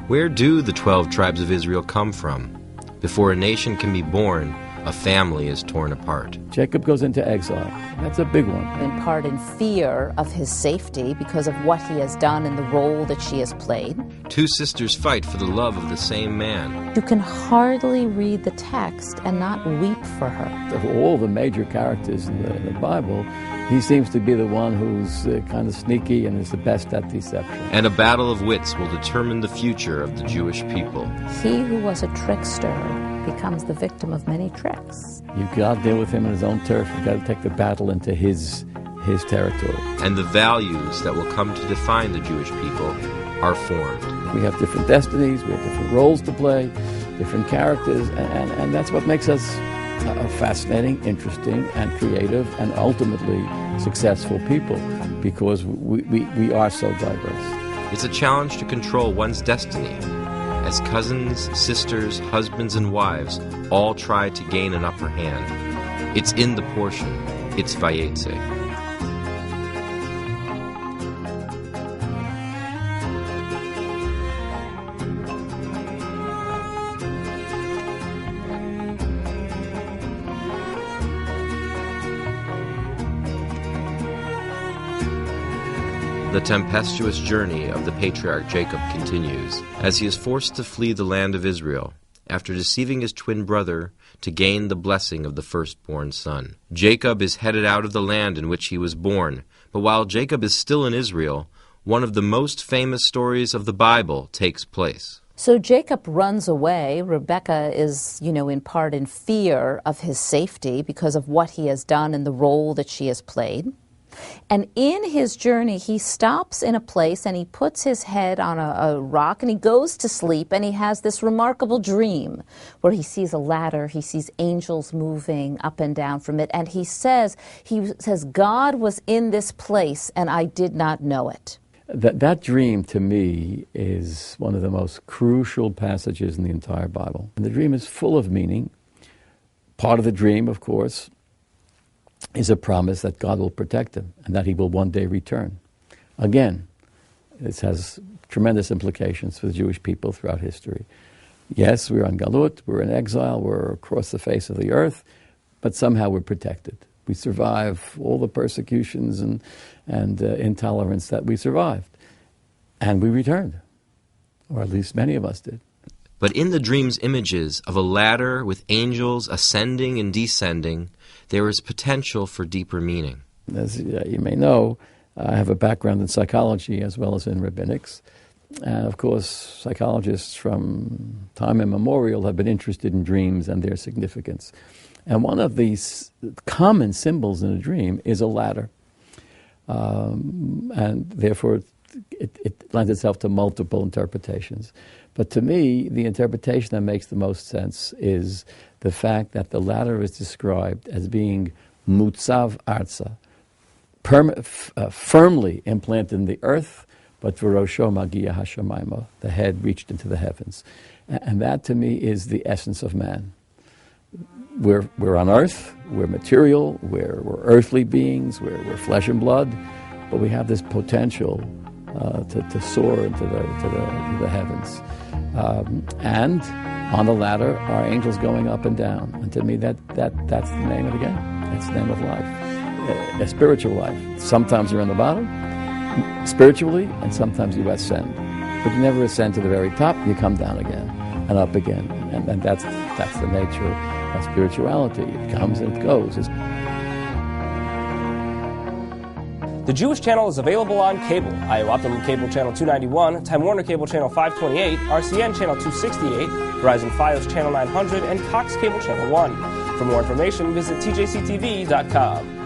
Where do the 12 tribes of Israel come from? Before a nation can be born, a family is torn apart. Jacob goes into exile. That's a big one. In part in fear of his safety because of what he has done and the role that she has played. Two sisters fight for the love of the same man. You can hardly read the text and not weep for her. Of all the major characters in the Bible, he seems to be the one who's kind of sneaky and is the best at deception. And a battle of wits will determine the future of the Jewish people. He who was a trickster becomes the victim of many tricks. You've got to deal with him on his own turf. You've got to take the battle into his territory. And the values that will come to define the Jewish people are formed. We have different destinies, we have different roles to play, different characters, and that's what makes us a fascinating, interesting, and creative, and ultimately successful people, because we are so diverse. It's a challenge to control one's destiny, as cousins, sisters, husbands, and wives all try to gain an upper hand. It's in the portion. It's Vayetze. The tempestuous journey of the patriarch Jacob continues, as he is forced to flee the land of Israel after deceiving his twin brother to gain the blessing of the firstborn son. Jacob is headed out of the land in which he was born, but while Jacob is still in Israel, one of the most famous stories of the Bible takes place. So Jacob runs away. Rebekah is, in part in fear of his safety because of what he has done and the role that she has played. And in his journey, he stops in a place and he puts his head on a rock and he goes to sleep, and he has this remarkable dream where he sees a ladder, he sees angels moving up and down from it, and he says, God was in this place and I did not know it. That dream, to me, is one of the most crucial passages in the entire Bible. And the dream is full of meaning. Part of the dream, of course, is a promise that God will protect him and that he will one day return. Again, this has tremendous implications for the Jewish people throughout history. Yes, we're on Galut, we're in exile, we're across the face of the earth, but somehow we're protected. We survive all the persecutions and intolerance that we survived. And we returned, or at least many of us did. But in the dream's images of a ladder with angels ascending and descending, there is potential for deeper meaning. As you may know, I have a background in psychology as well as in rabbinics. And of course, psychologists from time immemorial have been interested in dreams and their significance. And one of these common symbols in a dream is a ladder. And therefore, it lends itself to multiple interpretations. But to me, the interpretation that makes the most sense is the fact that the ladder is described as being mutzav arza, firmly implanted in the earth, but v'rosho magia hashamayma, the head reached into the heavens. And that to me is the essence of man. We're on earth, we're material, we're earthly beings, we're flesh and blood, but we have this potential to soar into the heavens. And on the ladder are angels going up and down. And to me, that's the name of the game. That's the name of life, a spiritual life. Sometimes you're on the bottom, spiritually, and sometimes you ascend. But you never ascend to the very top, you come down again and up again. And that's the nature of spirituality. It comes and it goes. The Jewish Channel is available on cable. IO Optimum Cable Channel 291, Time Warner Cable Channel 528, RCN Channel 268, Verizon Fios Channel 900, and Cox Cable Channel 1. For more information, visit tjctv.com.